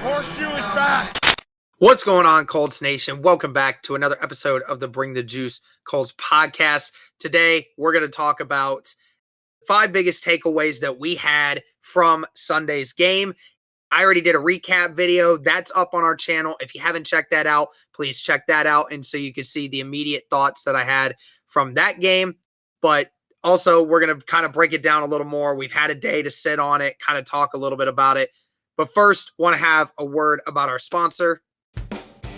horseshoe is back. What's going on, Colts Nation? Welcome back to another episode of the Bring the Juice Colts podcast. Today, we're going to talk about 5 biggest takeaways that we had from Sunday's game. I already did a recap video. That's up on our channel. If you haven't checked that out, please check that out. And so you can see the immediate thoughts that I had from that game. But also, we're going to kind of break it down a little more. We've had a day to sit on it, kind of talk a little bit about it. But first, want to have a word about our sponsor.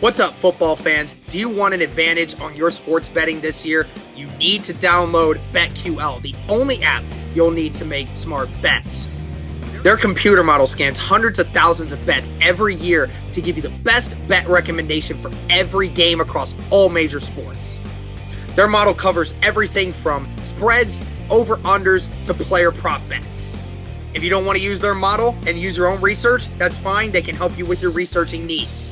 What's up, football fans? Do you want an advantage on your sports betting this year? You need to download BetQL, the only app you'll need to make smart bets. Their computer model scans hundreds of thousands of bets every year to give you the best bet recommendation for every game across all major sports. Their model covers everything from spreads, over-unders, to player prop bets. If you don't want to use their model and use your own research, that's fine. They can help you with your researching needs.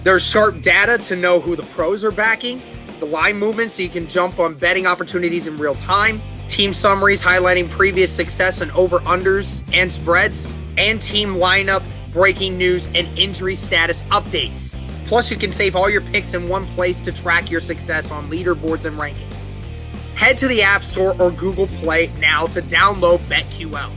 There's sharp data to know who the pros are backing, the line movement so you can jump on betting opportunities in real time, team summaries highlighting previous success and over-unders and spreads, and team lineup, breaking news, and injury status updates. Plus, you can save all your picks in one place to track your success on leaderboards and rankings. Head to the App Store or Google Play now to download BetQL.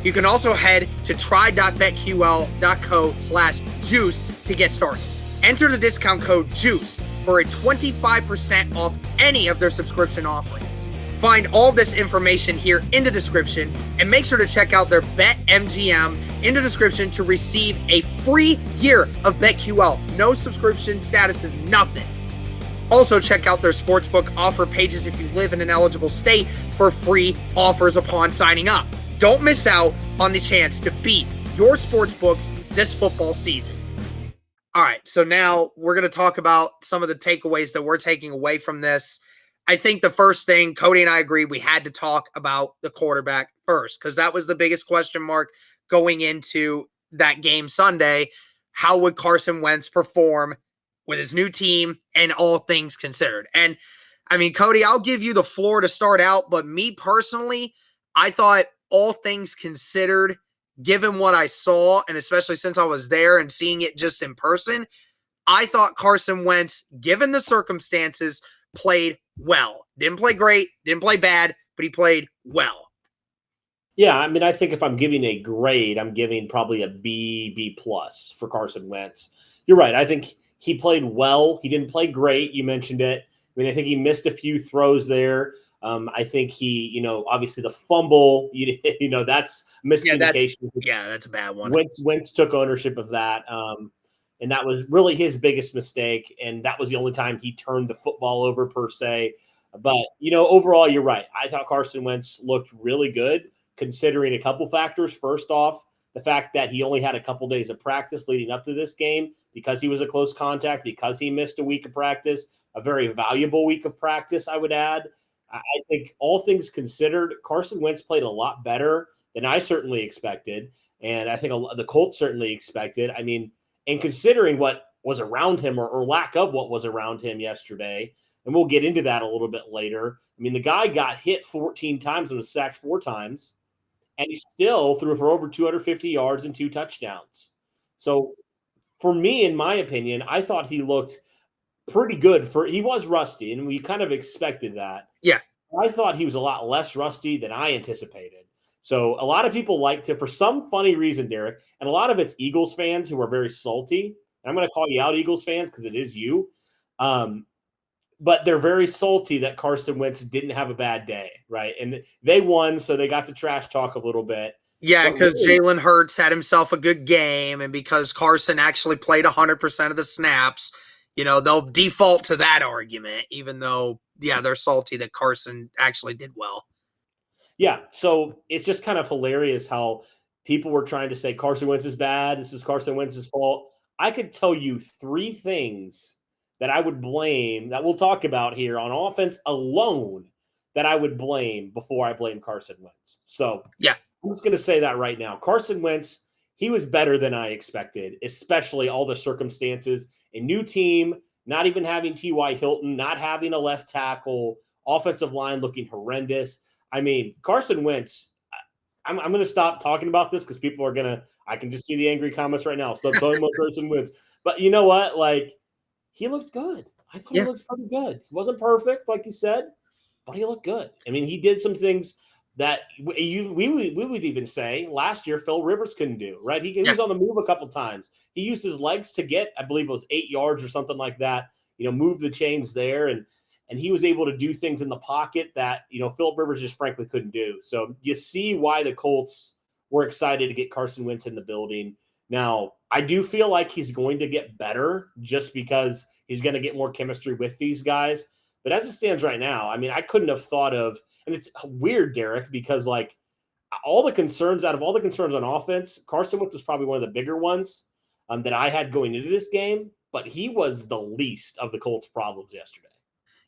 You can also head to try.betql.co/juice to get started. Enter the discount code JUICE for a 25% off any of their subscription offerings. Find all this information here in the description, and make sure to check out their BetMGM in the description to receive a free year of BetQL. No subscription status is nothing. Also, check out their sportsbook offer pages if you live in an eligible state for free offers upon signing up. Don't miss out on the chance to beat your sportsbooks this football season. All right, so now we're going to talk about some of the takeaways that we're taking away from this. I think the first thing, Cody and I agreed we had to talk about the quarterback first, because that was the biggest question mark going into that game Sunday. How would Carson Wentz perform with his new team and all things considered? And, I mean, Cody, I'll give you the floor to start out, but me personally, I thought all things considered, given what I saw, and especially since I was there and seeing it just in person, I thought Carson Wentz, given the circumstances, played well. Didn't play great, didn't play bad, but he played well. Yeah, I mean, I think if I'm giving a grade, I'm giving probably a B plus for Carson Wentz. You're right. I think he played well. He didn't play great. You mentioned it. I mean, I think he missed a few throws there. I think he, obviously the fumble, that's miscommunication. That's a bad one. Wentz took ownership of that. And that was really his biggest mistake. And that was the only time he turned the football over per se. But, overall, you're right. I thought Carson Wentz looked really good considering a couple factors. First off, the fact that he only had a couple days of practice leading up to this game because he was a close contact, because he missed a week of practice, a very valuable week of practice, I would add. I think all things considered, Carson Wentz played a lot better than I certainly expected. And I think the Colts certainly expected. I mean, and considering what was around him or lack of what was around him yesterday, and we'll get into that a little bit later. I mean, the guy got hit 14 times and was sacked 4 times, and he still threw for over 250 yards and 2 touchdowns. So for me, in my opinion, I thought he looked pretty good. He was rusty, and we kind of expected that. Yeah. I thought he was a lot less rusty than I anticipated. So a lot of people like to, for some funny reason, Derek, and a lot of it's Eagles fans who are very salty. I'm going to call you out, Eagles fans, because it is you. But they're very salty that Carson Wentz didn't have a bad day, right? And they won, so they got to trash talk a little bit. Yeah, because Jalen Hurts had himself a good game, and because Carson actually played 100% of the snaps, they'll default to that argument, even though, they're salty that Carson actually did well. Yeah, so it's just kind of hilarious how people were trying to say Carson Wentz is bad. This is Carson Wentz's fault. I could tell you 3 things that I would blame, that we'll talk about here on offense alone, that I would blame before I blame Carson Wentz. So yeah, I'm just going to say that right now. Carson Wentz, he was better than I expected, especially all the circumstances. A new team, not even having T.Y. Hilton, not having a left tackle, offensive line looking horrendous. I mean, Carson Wentz, I'm going to stop talking about this because people are going to, I can just see the angry comments right now. Stop talking about Carson Wentz. But you know what? Like, he looked good. I thought he looked pretty good. He wasn't perfect, like you said, but he looked good. I mean, he did some things that we would even say last year Phil Rivers couldn't do, right? He was on the move a couple times. He used his legs to get, I believe it was 8 yards or something like that, move the chains there. And he was able to do things in the pocket that, Philip Rivers just frankly couldn't do. So you see why the Colts were excited to get Carson Wentz in the building. Now, I do feel like he's going to get better just because he's going to get more chemistry with these guys. But as it stands right now, I mean, I couldn't have thought of, and it's weird, Derek, because like out of all the concerns on offense, Carson Wentz is probably one of the bigger ones that I had going into this game, but he was the least of the Colts' problems yesterday.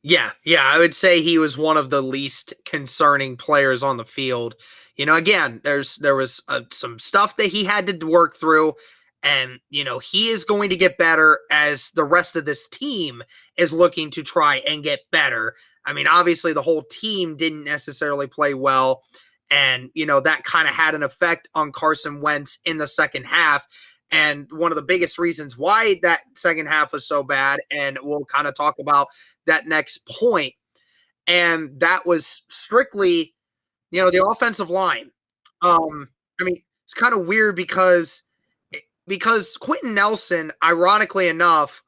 Yeah, I would say he was one of the least concerning players on the field. Again, there was some stuff that he had to work through, and he is going to get better as the rest of this team is looking to try and get better. I mean, obviously the whole team didn't necessarily play well, and that kind of had an effect on Carson Wentz in the second half. And one of the biggest reasons why that second half was so bad, and we'll kind of talk about that next point, and that was strictly, the offensive line. I mean, it's kind of weird because Quentin Nelson, ironically enough,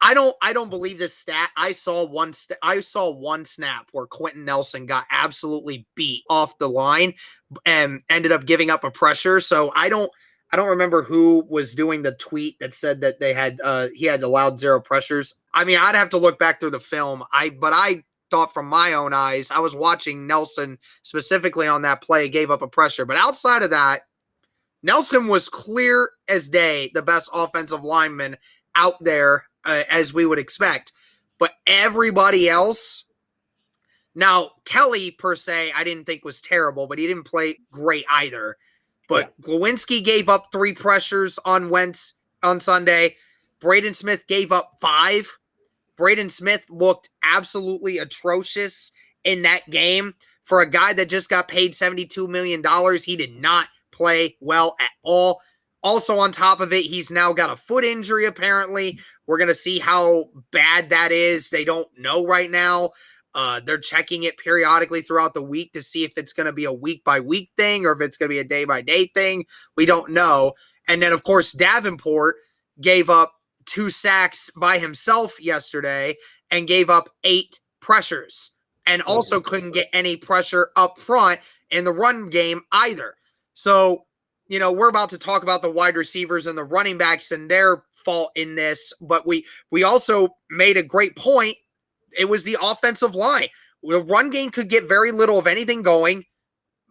I don't believe this stat. I saw one snap where Quentin Nelson got absolutely beat off the line and ended up giving up a pressure. So I don't remember who was doing the tweet that said that he had allowed 0 pressures. I mean, I'd have to look back through the film. But I thought from my own eyes, I was watching Nelson specifically on that play, gave up a pressure. But outside of that, Nelson was clear as day the best offensive lineman out there, as we would expect. But everybody else, now Kelly per se, I didn't think was terrible, but he didn't play great either. But Glowinski gave up 3 pressures on Wentz on Sunday. Braden Smith gave up 5. Braden Smith looked absolutely atrocious in that game. For a guy that just got paid $72 million, he did not play well at all. Also on top of it, he's now got a foot injury apparently. We're going to see how bad that is. They don't know right now. They're checking it periodically throughout the week to see if it's going to be a week-by-week thing or if it's going to be a day-by-day thing. We don't know. And then, of course, Davenport gave up 2 sacks by himself yesterday and gave up 8 pressures and also couldn't get any pressure up front in the run game either. So, we're about to talk about the wide receivers and the running backs and their fault in this, but we also made a great point. It was the offensive line. The run game could get very little of anything going,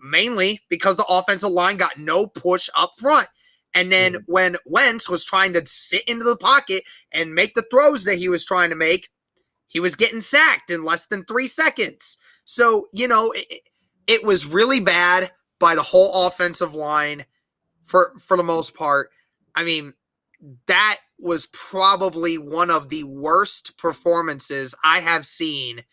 mainly because the offensive line got no push up front. And then when Wentz was trying to sit into the pocket and make the throws that he was trying to make, he was getting sacked in less than 3 seconds. So, it was really bad by the whole offensive line for the most part. I mean, that was probably one of the worst performances I have seen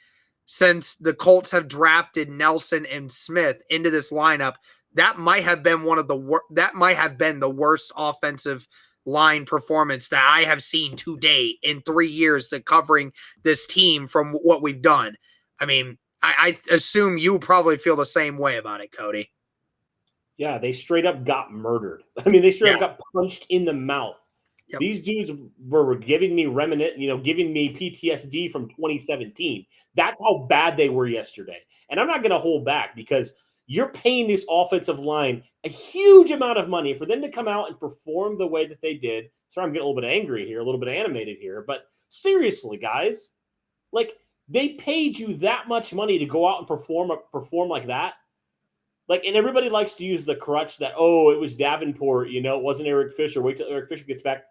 since the Colts have drafted Nelson and Smith into this lineup. That might have been the worst offensive line performance that I have seen to date in 3 years that covering this team from what we've done. I mean, I assume you probably feel the same way about it, Cody. Yeah, they straight up got murdered. I mean, they straight up got punched in the mouth. Yep. These dudes were giving me giving me PTSD from 2017. That's how bad they were yesterday. And I'm not going to hold back because you're paying this offensive line a huge amount of money for them to come out and perform the way that they did. Sorry, I'm getting a little bit angry here, a little bit animated here. But seriously, guys, like they paid you that much money to go out and perform like that. Like, and everybody likes to use the crutch that, it was Davenport, it wasn't Eric Fisher. Wait till Eric Fisher gets back.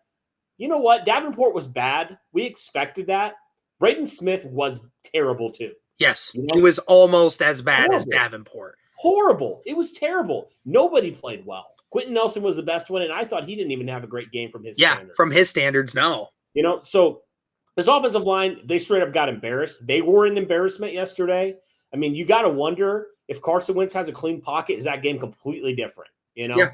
You know what? Davenport was bad. We expected that. Braden Smith was terrible too. Yes, he was almost as bad as Davenport. Horrible. It was terrible. Nobody played well. Quentin Nelson was the best one, and I thought he didn't even have a great game from his standards. From his standards, no. So this offensive line, they straight up got embarrassed. They were an embarrassment yesterday. I mean, you got to wonder if Carson Wentz has a clean pocket, is that game completely different, Yeah.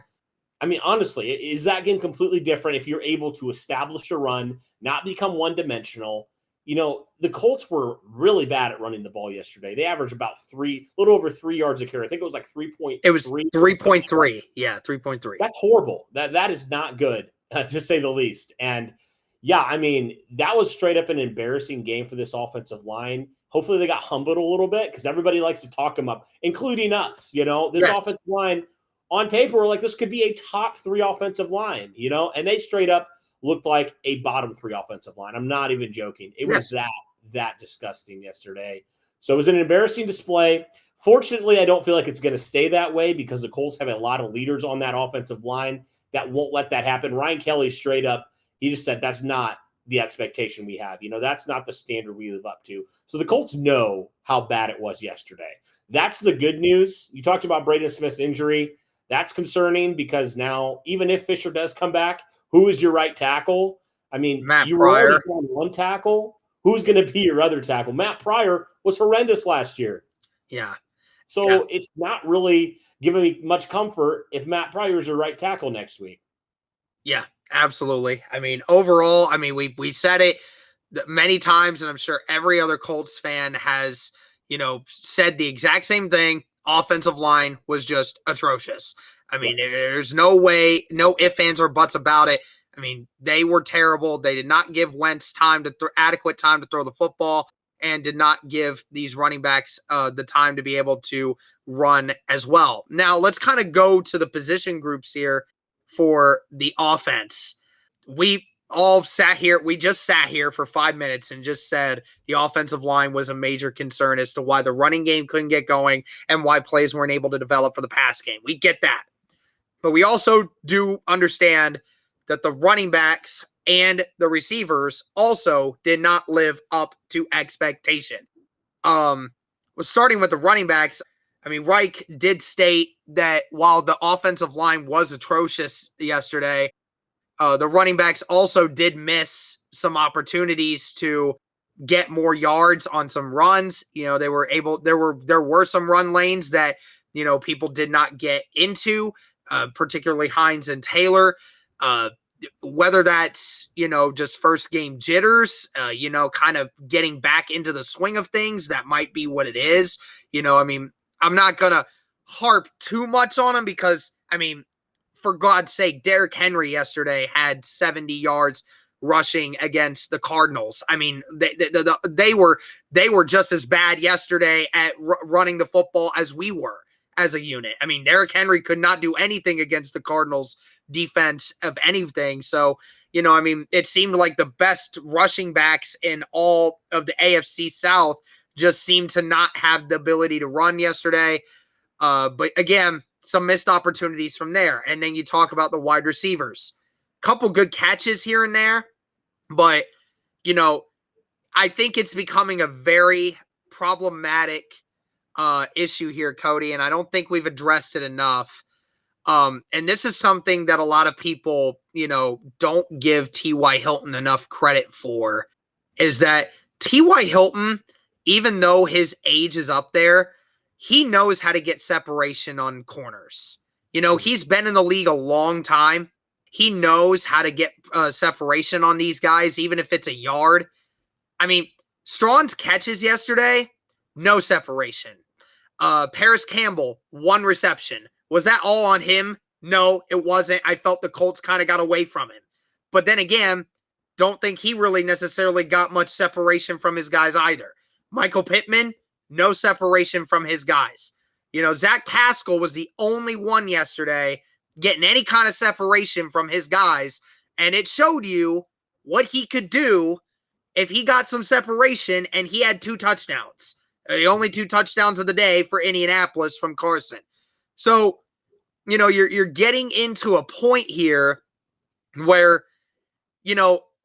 I mean, honestly, is that game completely different if you're able to establish a run, not become one-dimensional? The Colts were really bad at running the ball yesterday. They averaged about a little over 3 yards a carry. I think it was like 3.3. It was 3.3. Yeah, 3.3. That's horrible. That is not good, to say the least. And yeah, I mean, that was straight up an embarrassing game for this offensive line. Hopefully they got humbled a little bit because everybody likes to talk them up, including us. This Yes. offensive line on paper, we're like, this could be a top 3 offensive line, and they straight up looked like a bottom 3 offensive line. I'm not even joking. It was that disgusting yesterday. So it was an embarrassing display. Fortunately, I don't feel like it's going to stay that way because the Colts have a lot of leaders on that offensive line that won't let that happen. Ryan Kelly straight up, he just said that's not the expectation we have. That's not the standard we live up to. So the Colts know how bad it was yesterday. That's the good news. You talked about Braden Smith's injury. That's concerning because now, even if Fisher does come back, who is your right tackle? I mean, Matt you Pryor. were already on one tackle. Who's going to be your other tackle? Matt Pryor was horrendous last year. Yeah. So it's not really giving me much comfort if Matt Pryor is your right tackle next week. Yeah, absolutely. I mean, overall, I mean, we said it many times, and I'm sure every other Colts fan has, said the exact same thing. Offensive line was just atrocious. I mean, there's no way, no ifs, ands, or buts about it. I mean, they were terrible. They did not give Wentz adequate time to throw the football, and did not give these running backs the time to be able to run as well. Now, let's kind of go to the position groups here for the offense. We just sat here for 5 minutes and just said the offensive line was a major concern as to why the running game couldn't get going and why plays weren't able to develop for the pass game. We get that. But we also do understand that the running backs and the receivers also did not live up to expectation. Starting with the running backs, I mean, Reich did state that while the offensive line was atrocious yesterday, the running backs also did miss some opportunities to get more yards on some runs. There were some run lanes that, people did not get into, particularly Hines and Taylor. Whether that's, just first game jitters, kind of getting back into the swing of things, that might be what it is. I mean, I'm not going to harp too much on him because, I mean, for God's sake, Derrick Henry yesterday had 70 yards rushing against the Cardinals. I mean, they were just as bad yesterday at running the football as we were as a unit. I mean, Derrick Henry could not do anything against the Cardinals defense of anything. So, I mean, it seemed like the best rushing backs in all of the AFC South just seemed to not have the ability to run yesterday. But again, some missed opportunities from there. And then you talk about the wide receivers. Couple good catches here and there. But, I think it's becoming a very problematic issue here, Cody, and I don't think we've addressed it enough. And this is something that a lot of people, don't give T.Y. Hilton enough credit for, is that T.Y. Hilton, even though his age is up there, he knows how to get separation on corners. He's been in the league a long time. He knows how to get separation on these guys, even if it's a yard. I mean, Strawn's catches yesterday, no separation. Paris Campbell, 1 reception. Was that all on him? No, it wasn't. I felt the Colts kind of got away from him. But then again, don't think he really necessarily got much separation from his guys either. Michael Pittman, no separation from his guys. Zach Pascal was the only one yesterday getting any kind of separation from his guys, and it showed you what he could do if he got some separation, and he had 2 touchdowns. The only 2 touchdowns of the day for Indianapolis from Carson. So, you're getting into a point here where,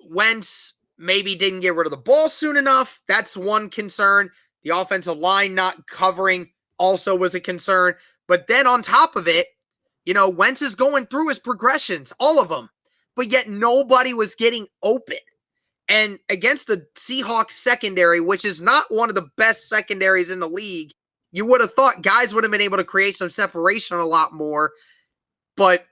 Wentz maybe didn't get rid of the ball soon enough. That's one concern. The offensive line not covering also was a concern. But then on top of it, Wentz is going through his progressions, all of them. But yet nobody was getting open. And against the Seahawks secondary, which is not one of the best secondaries in the league, you would have thought guys would have been able to create some separation a lot more. But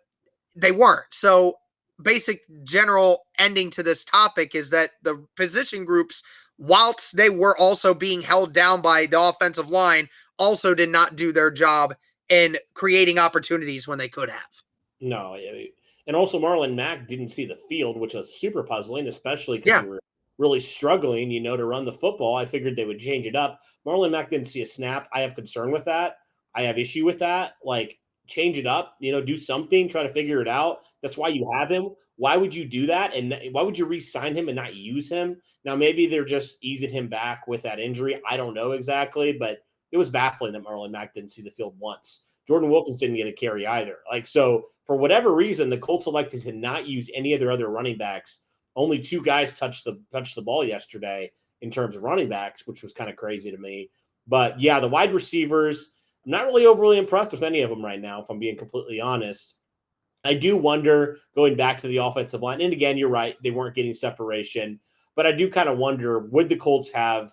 they weren't. So basic general ending to this topic is that the position groups, whilst they were also being held down by the offensive line, also did not do their job in creating opportunities when they could have. No, and also Marlon Mack didn't see the field, which was super puzzling, especially because we were really struggling, to run the football. I figured they would change it up. Marlon Mack didn't see a snap. I have concern with that. I have issue with that. Like, change it up, do something, try to figure it out. That's why you have him. Why would you do that? And why would you re-sign him and not use him? Now, maybe they're just easing him back with that injury. I don't know exactly, but it was baffling that Marlon Mack didn't see the field once. Jordan Wilkins didn't get a carry either. So for whatever reason, the Colts elected to not use any of their other running backs. Only 2 guys touched the ball yesterday in terms of running backs, which was kind of crazy to me. But yeah, the wide receivers, I'm not really overly impressed with any of them right now, if I'm being completely honest. I do wonder, going back to the offensive line, and again, you're right, they weren't getting separation, but I do kind of wonder, would the Colts have,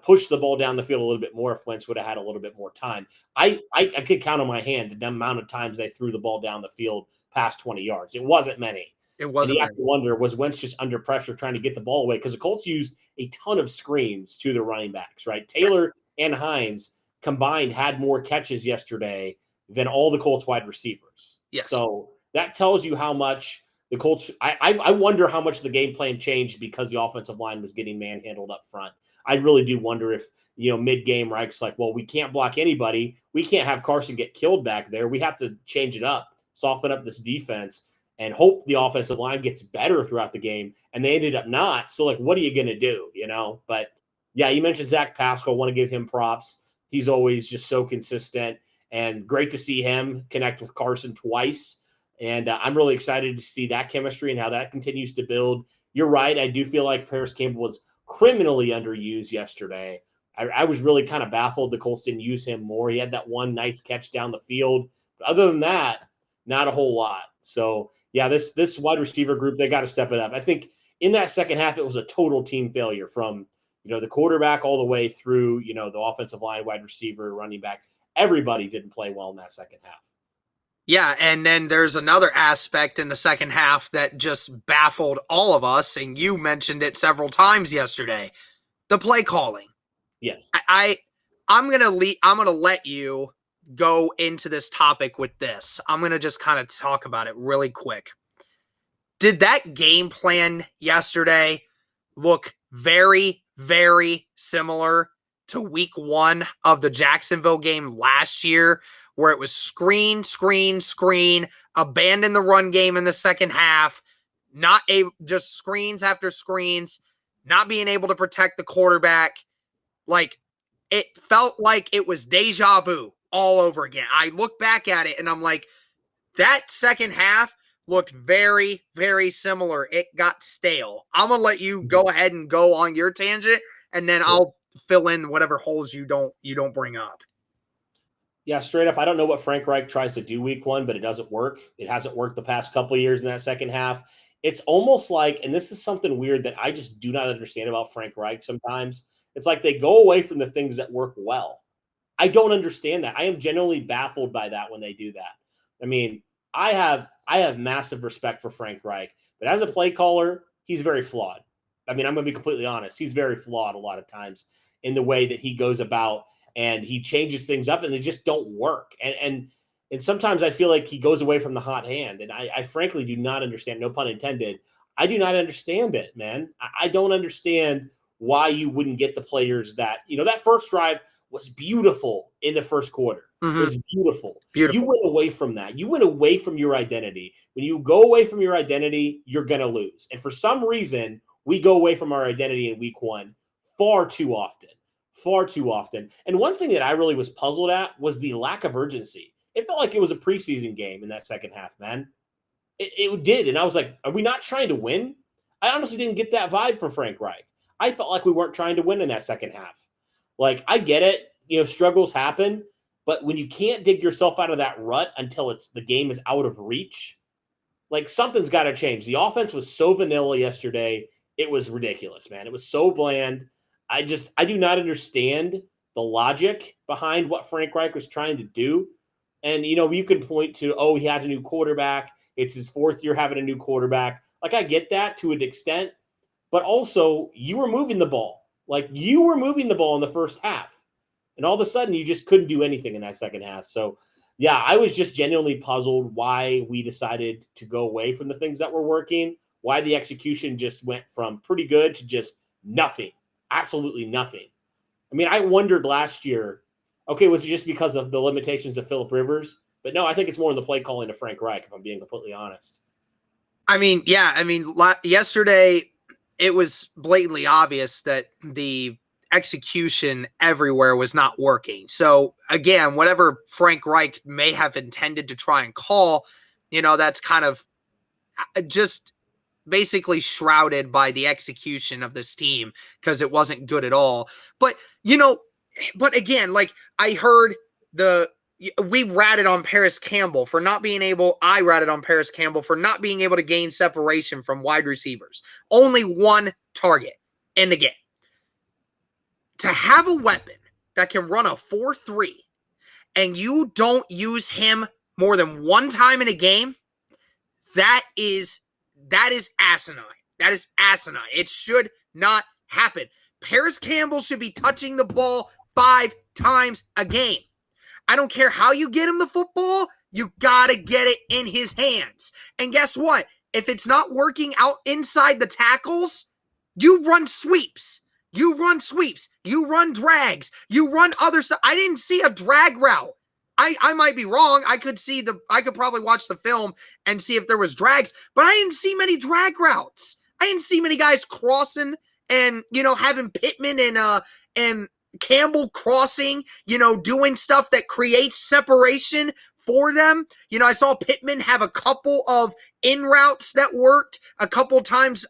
pushed the ball down the field a little bit more if Wentz would have had a little bit more time? I could count on my hand the amount of times they threw the ball down the field past 20 yards. It wasn't many. It wasn't. And you have to wonder, was Wentz just under pressure trying to get the ball away? Because the Colts used a ton of screens to the running backs, right? Taylor and Hines combined had more catches yesterday than all the Colts wide receivers. Yes. So that tells you how much the Colts – I wonder how much the game plan changed because the offensive line was getting manhandled up front. I really do wonder if, mid-game, Reich's like, well, we can't block anybody. We can't have Carson get killed back there. We have to change it up, soften up this defense, and hope the offensive line gets better throughout the game. And they ended up not. So, what are you going to do, But, yeah, you mentioned Zach Pascal. I want to give him props. He's always just so consistent, and great to see him connect with Carson twice. And I'm really excited to see that chemistry and how that continues to build. You're right. I do feel like Paris Campbell was criminally underused yesterday. I was really kind of baffled the Colts didn't use him more. He had that one nice catch down the field. But other than that, not a whole lot. So, yeah, this wide receiver group, they got to step it up. I think in that second half, it was a total team failure from, the quarterback all the way through, the offensive line, wide receiver, running back. Everybody didn't play well in that second half. Yeah, and then there's another aspect in the second half that just baffled all of us, and you mentioned it several times yesterday. The play calling. Yes. I'm gonna let you go into this topic with this. I'm gonna just kind of talk about it really quick. Did that game plan yesterday look very, very similar to week 1 of the Jacksonville game last year, where it was screen, abandon the run game in the second half, just screens after screens, not being able to protect the quarterback? It felt like it was deja vu all over again. I look back at it and I'm like, that second half looked very, very similar. It got stale. I'm going to let you go ahead and go on your tangent, and then I'll fill in whatever holes you don't bring up. Yeah, straight up, I don't know what Frank Reich tries to do week 1, but it doesn't work. It hasn't worked the past couple of years in that second half. It's almost like, and this is something weird that I just do not understand about Frank Reich sometimes. It's like they go away from the things that work well. I don't understand that. I am genuinely baffled by that when they do that. I mean, I have massive respect for Frank Reich, but as a play caller, he's very flawed. I mean, I'm going to be completely honest. He's very flawed a lot of times in the way that he goes about, and he changes things up and they just don't work. And sometimes I feel like he goes away from the hot hand. And I frankly do not understand, no pun intended. I do not understand it, man. I don't understand why you wouldn't get the players that, that first drive was beautiful in the first quarter. Mm-hmm. It was beautiful. You went away from that. You went away from your identity. When you go away from your identity, you're going to lose. And for some reason, we go away from our identity in week 1 far too often. And one thing that I really was puzzled at was the lack of urgency. It felt like it was a preseason game in that second half, man. It did. And I was like, are we not trying to win? I honestly didn't get that vibe from Frank Reich. I felt like we weren't trying to win in that second half. Like, I get it. Struggles happen. But when you can't dig yourself out of that rut until the game is out of reach, like, something's got to change. The offense was so vanilla yesterday. It was ridiculous, man. It was so bland. I do not understand the logic behind what Frank Reich was trying to do. And, you can point to, he had a new quarterback. It's his 4th year having a new quarterback. Like, I get that to an extent, but also you were moving the ball. Like, you were moving the ball in the first half. And all of a sudden, you just couldn't do anything in that second half. So, yeah, I was just genuinely puzzled why we decided to go away from the things that were working, why the execution just went from pretty good to just nothing, absolutely nothing. I mean, I wondered last year, okay, was it just because of the limitations of Phillip Rivers? But no, I think it's more in the play calling of Frank Reich, if I'm being completely honest. I mean, yeah, I mean, yesterday it was blatantly obvious that the execution everywhere was not working. So again, whatever Frank Reich may have intended to try and call, that's kind of just basically shrouded by the execution of this team because it wasn't good at all. But, but again, like I heard we ratted on Paris Campbell for not being able, I ratted on Paris Campbell for not being able to gain separation from wide receivers. Only one target in the game. To have a weapon that can run a 4-3 and you don't use him more than one time in a game, that is asinine. That is asinine. It should not happen. Paris Campbell should be touching the ball 5 times a game. I don't care how you get him the football, you gotta get it in his hands. And guess what? If it's not working out inside the tackles, you run sweeps. You run sweeps. You run drags. You run other stuff. I didn't see a drag route. I might be wrong. I could probably watch the film and see if there was drags, but I didn't see many drag routes. I didn't see many guys crossing and, having Pittman and Campbell crossing, doing stuff that creates separation for them. I saw Pittman have a couple of in routes that worked. A couple times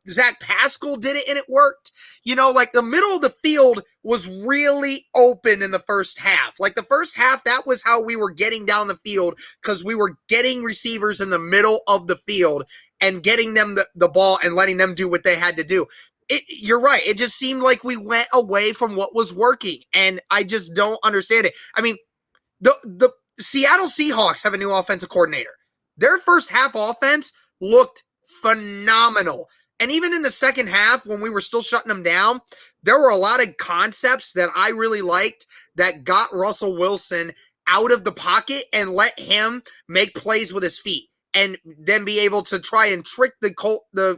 Zach Pascal did it and it worked. Like the middle of the field was really open in the first half. Like the first half, that was how we were getting down the field because we were getting receivers in the middle of the field and getting them the ball and letting them do what they had to do. You're right. It just seemed like we went away from what was working, and I just don't understand it. I mean, the Seattle Seahawks have a new offensive coordinator. Their first half offense looked phenomenal. And even in the second half, when we were still shutting them down, there were a lot of concepts that I really liked that got Russell Wilson out of the pocket and let him make plays with his feet and then be able to try and trick the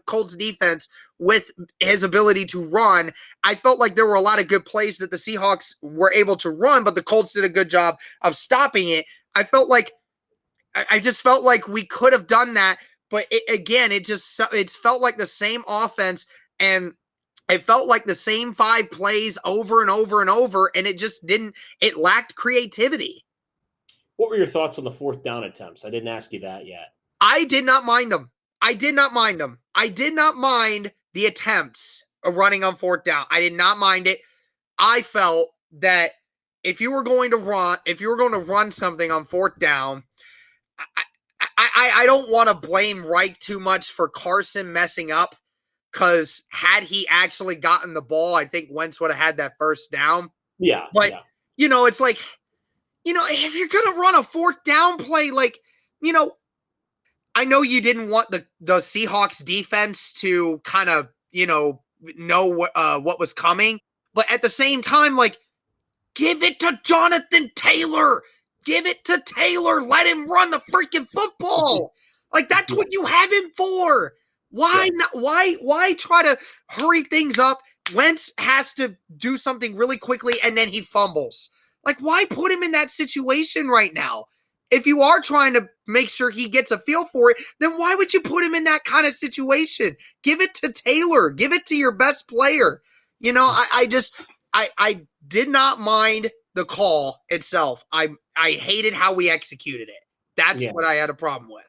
Colts defense with his ability to run. I felt like there were a lot of good plays that the Seahawks were able to run, but the Colts did a good job of stopping it. I just felt like we could have done that. But it felt like the same offense, and it felt like the same 5 plays over and over and over, and it lacked creativity. What were your thoughts on the 4th down attempts? I didn't ask you that yet. I did not mind them. I did not mind the attempts of running on 4th down. I did not mind it. I felt that if you were going to run something on 4th down, I don't want to blame Reich too much for Carson messing up because had he actually gotten the ball, I think Wentz would have had that first down. Yeah. But, it's like, if you're going to run a 4th down play, like, I know you didn't want the Seahawks defense to kind of, know what was coming. But at the same time, like, give it to Jonathan Taylor. Give it to Taylor. Let him run the freaking football. Like, that's what you have him for. Why not? Why try to hurry things up? Wentz has to do something really quickly and then he fumbles. Like, why put him in that situation right now? If you are trying to make sure he gets a feel for it, then why would you put him in that kind of situation? Give it to Taylor. Give it to your best player. I did not mind the call itself. I hated how we executed it. That's what I had a problem with.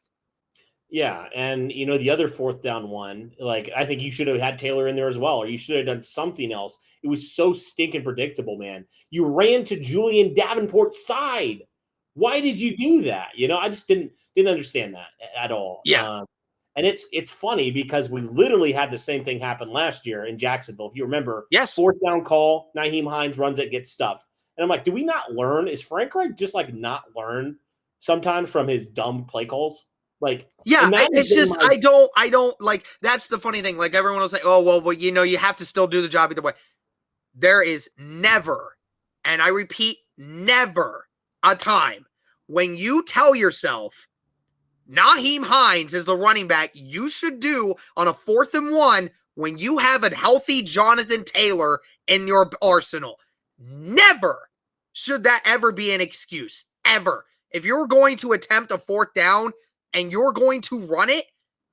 Yeah, and the other 4th down one, like I think you should have had Taylor in there as well, or you should have done something else. It was so stinking predictable, man. You ran to Julian Davenport's side. Why did you do that? I just didn't understand that at all. Yeah. And it's funny because we literally had the same thing happen last year in Jacksonville. If you remember, yes, 4th down call, Nyheim Hines runs it, gets stuffed. And I'm like, do we not learn? Is Frank Reich just like not learn sometimes from his dumb play calls? Like, yeah, and that it's just I don't like. That's the funny thing. Like everyone will say, "Oh well, you have to still do the job either way." There is never, and I repeat, never a time when you tell yourself Naheem Hines is the running back you should do on a 4th and 1 when you have a healthy Jonathan Taylor in your arsenal. Never should that ever be an excuse, ever. If you're going to attempt a 4th down and you're going to run it,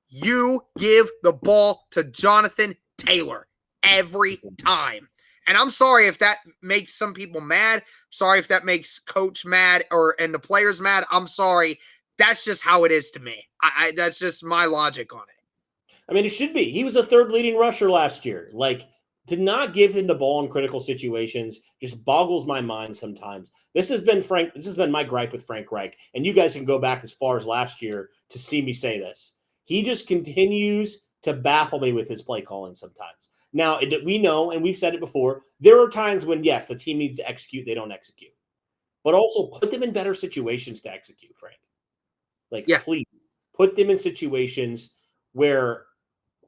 you give the ball to Jonathan Taylor every time. And I'm sorry if that makes some people mad. Sorry if that makes coach mad and the players mad. I'm sorry. That's just how it is to me. That's just my logic on it. I mean, it should be. He was a 3rd leading rusher last year. Like, to not give him the ball in critical situations just boggles my mind sometimes. This has been my gripe with Frank Reich. And you guys can go back as far as last year to see me say this. He just continues to baffle me with his play calling sometimes. Now, we know, and we've said it before, there are times when, yes, the team needs to execute, they don't execute. But also put them in better situations to execute, Frank. Like, please put them in situations where,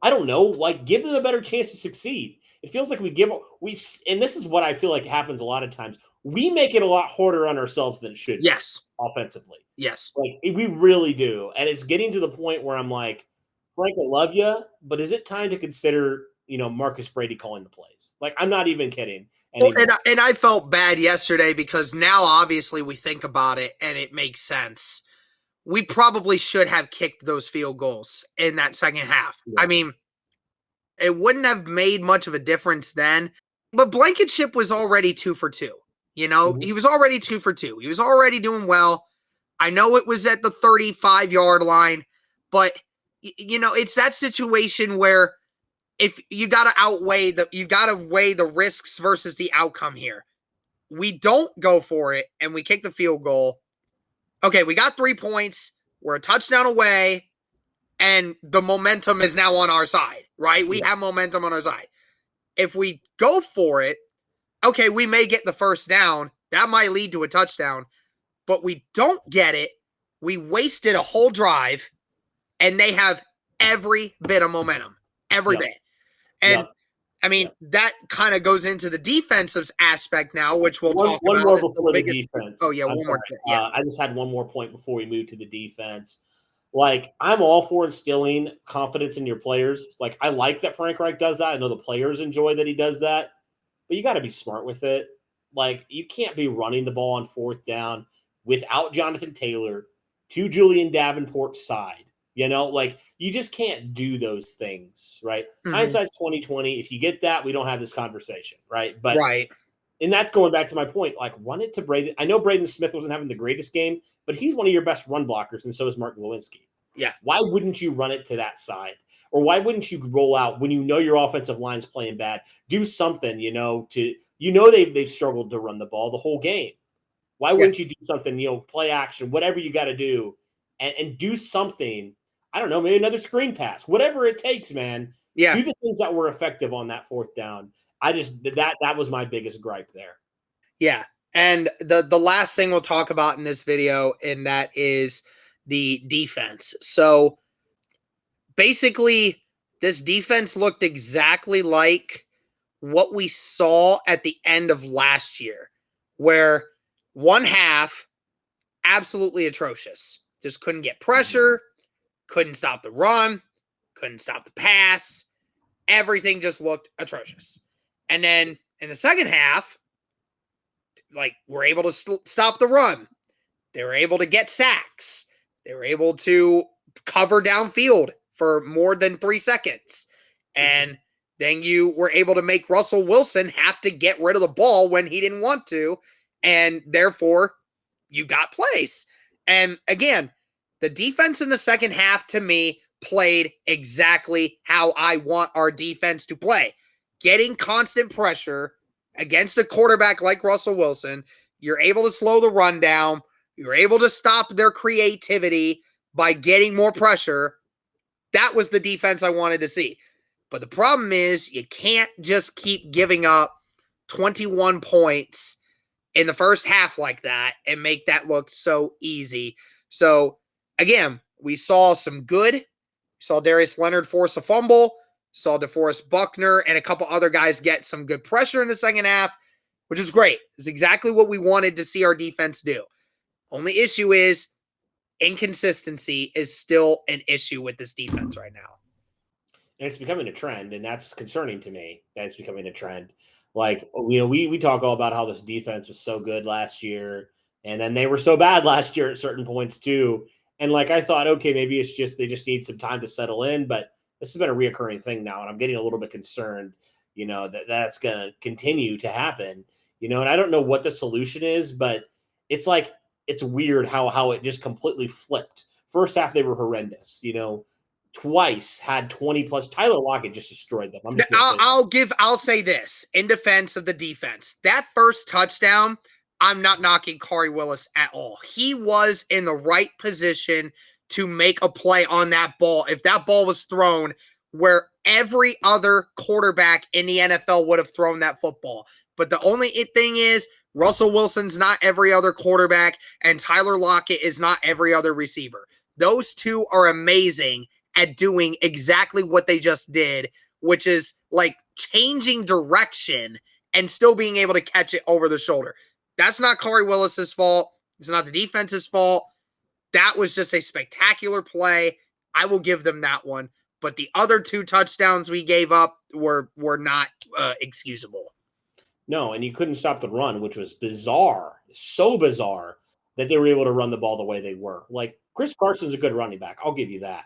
I don't know, like give them a better chance to succeed. It feels like and this is what I feel like happens a lot of times. We make it a lot harder on ourselves than it should. Yes. Offensively. Yes. Like we really do. And it's getting to the point where I'm like, Frank, I love you, but is it time to consider, Marcus Brady calling the plays? Like, I'm not even kidding. Well, and I felt bad yesterday because now obviously we think about it and it makes sense. We probably should have kicked those field goals in that second half. Yeah. I mean, it wouldn't have made much of a difference then, but Blankenship was already 2 for 2. Mm-hmm. He was already 2 for 2. He was already doing well. I know it was at the 35-yard line, but it's that situation where if you got to weigh the risks versus the outcome here. We don't go for it and we kick the field goal. Okay, we got 3 points. We're a touchdown away, and the momentum is now on our side, right? We have momentum on our side. If we go for it, okay, we may get the first down. That might lead to a touchdown, but we don't get it. We wasted a whole drive, and they have every bit of momentum, every bit. And I mean, that kind of goes into the defensive aspect now, which we'll talk about. One more before the defense. Oh, yeah, one more. Yeah. I just had one more point before we move to the defense. Like, I'm all for instilling confidence in your players. Like, I like that Frank Reich does that. I know the players enjoy that he does that. But you got to be smart with it. Like, you can't be running the ball on 4th down without Jonathan Taylor to Julian Davenport's side. Like, you just can't do those things, right? Mm-hmm. Hindsight's 20/20. If you get that, we don't have this conversation, right? But and that's going back to my point. Like, run it to Braden. I know Braden Smith wasn't having the greatest game, but he's one of your best run blockers, and so is Mark Lewinsky. Yeah. Why wouldn't you run it to that side? Or why wouldn't you roll out when your offensive line's playing bad? Do something, they've struggled to run the ball the whole game. Why wouldn't you do something, play action, whatever you got to do, and do something. I don't know, maybe another screen pass, whatever it takes, man. Yeah. Do the things that were effective on that 4th down. That was my biggest gripe there. Yeah. And the last thing we'll talk about in this video, and that is the defense. So basically, this defense looked exactly like what we saw at the end of last year, where one half, absolutely atrocious. Just couldn't get pressure. Couldn't stop the run, couldn't stop the pass. Everything just looked atrocious. And then in the second half, like, we're able to stop the run. They were able to get sacks. They were able to cover downfield for more than 3 seconds. And then you were able to make Russell Wilson have to get rid of the ball when he didn't want to. And therefore, you got plays. And again, the defense in the second half, to me, played exactly how I want our defense to play. Getting constant pressure against a quarterback like Russell Wilson. You're able to slow the run down. You're able to stop their creativity by getting more pressure. That was the defense I wanted to see. But the problem is you can't just keep giving up 21 points in the first half like that and make that look so easy. So, again, we saw some good. We saw Darius Leonard force a fumble, saw DeForest Buckner and a couple other guys get some good pressure in the second half, which is great. It's exactly what we wanted to see our defense do. Only issue is inconsistency is still an issue with this defense right now. And it's becoming a trend, and that's concerning to me that it's becoming a trend. Like, you know, we talk all about how this defense was so good last year, and then they were so bad last year at certain points too. And like, I thought, okay, maybe it's just they just need some time to settle in, but this has been a reoccurring thing now, and I'm getting a little bit concerned, you know, that that's going to continue to happen, you know, and I don't know what the solution is, but it's like, it's weird how it just completely flipped. First half, they were horrendous, you know, twice had 20 plus. Tyler Lockett just destroyed them. I'll say this in defense of the defense. That first touchdown, I'm not knocking Corey Willis at all. He was in the right position to make a play on that ball. If that ball was thrown where every other quarterback in the NFL would have thrown that football. But the only thing is, Russell Wilson's not every other quarterback, and Tyler Lockett is not every other receiver. Those two are amazing at doing exactly what they just did, which is like changing direction and still being able to catch it over the shoulder. That's not Corey Willis's fault. It's not the defense's fault. That was just a spectacular play. I will give them that one. But the other two touchdowns we gave up were not excusable. No, and you couldn't stop the run, which was bizarre. So bizarre that they were able to run the ball the way they were. Like, Chris Carson's a good running back. I'll give you that.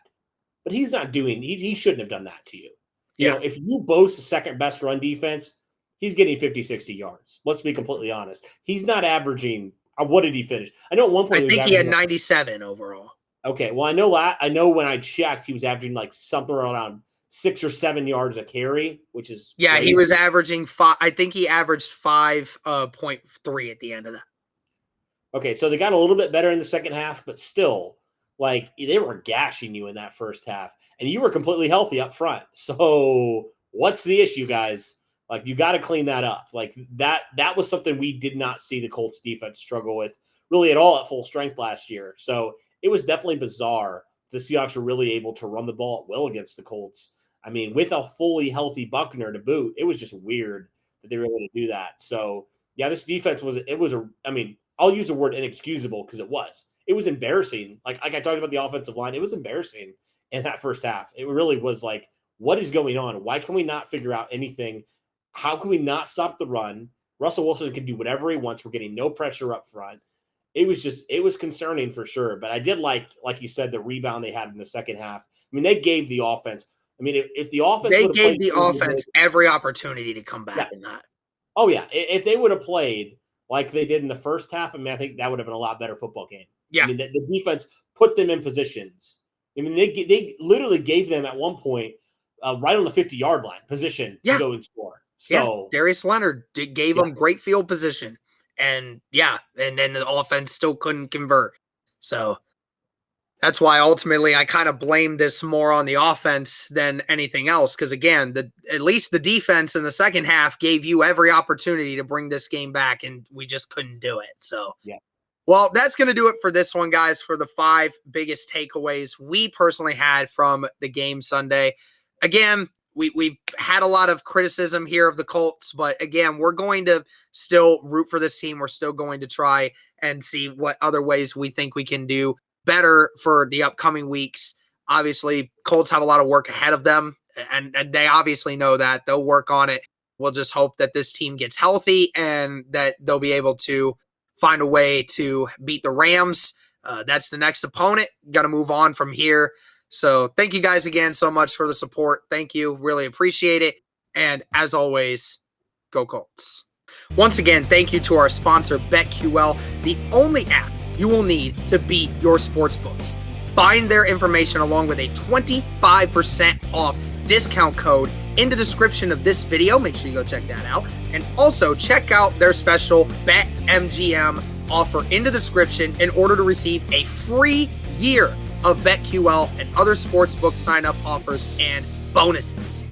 But he's not doing – he shouldn't have done that to you. You know, if you boast the second best run defense, he's getting 50, 60 yards. Let's be completely honest. He's not averaging – what did he finish? I know at one point I think he had 97 overall. Okay, well, I know when I checked, he was averaging like something around 6 or 7 yards a carry, which is crazy. He was averaging 5. I think he averaged 5.3 at the end of that. Okay, so they got a little bit better in the second half, but still, like, they were gashing you in that first half, and you were completely healthy up front. So what's the issue, guys? Like, you got to clean that up. Like, that was something we did not see the Colts defense struggle with really at all at full strength last year. So it was definitely bizarre. The Seahawks were really able to run the ball well against the Colts. I mean, with a fully healthy Buckner to boot, it was just weird that they were able to do that. So, yeah, this defense I'll use the word inexcusable because it was embarrassing. Like I talked about the offensive line, it was embarrassing in that first half. It really was like, what is going on? Why can we not figure out anything? How can we not stop the run? Russell Wilson can do whatever he wants. We're getting no pressure up front. It was concerning for sure. But I did like you said, the rebound they had in the second half. I mean, they gave the offense. I mean, if the offense gave the offense every opportunity to come back in that. Oh yeah, if they would have played like they did in the first half, I mean, I think that would have been a lot better football game. Yeah, I mean, the defense put them in positions. I mean, they literally gave them at one point right on the 50-yard line position to go and score. So Darius Leonard gave them great field position, and then the offense still couldn't convert. So that's why ultimately I kind of blame this more on the offense than anything else. Because again, at least the defense in the second half gave you every opportunity to bring this game back, and we just couldn't do it. So well, that's going to do it for this one, guys, for the 5 biggest takeaways we personally had from the game Sunday. Again, we had a lot of criticism here of the Colts, but again, we're going to still root for this team. We're still going to try and see what other ways we think we can do better for the upcoming weeks. Obviously, Colts have a lot of work ahead of them, and they obviously know that. They'll work on it. We'll just hope that this team gets healthy and that they'll be able to find a way to beat the Rams. That's the next opponent. Got to move on from here. So thank you guys again so much for the support. Thank you. Really appreciate it. And as always, go Colts. Once again, thank you to our sponsor, BetQL, the only app you will need to beat your sportsbooks. Find their information along with a 25% off discount code in the description of this video. Make sure you go check that out. And also check out their special BetMGM offer in the description in order to receive a free year of BetQL and other sportsbook sign-up offers and bonuses.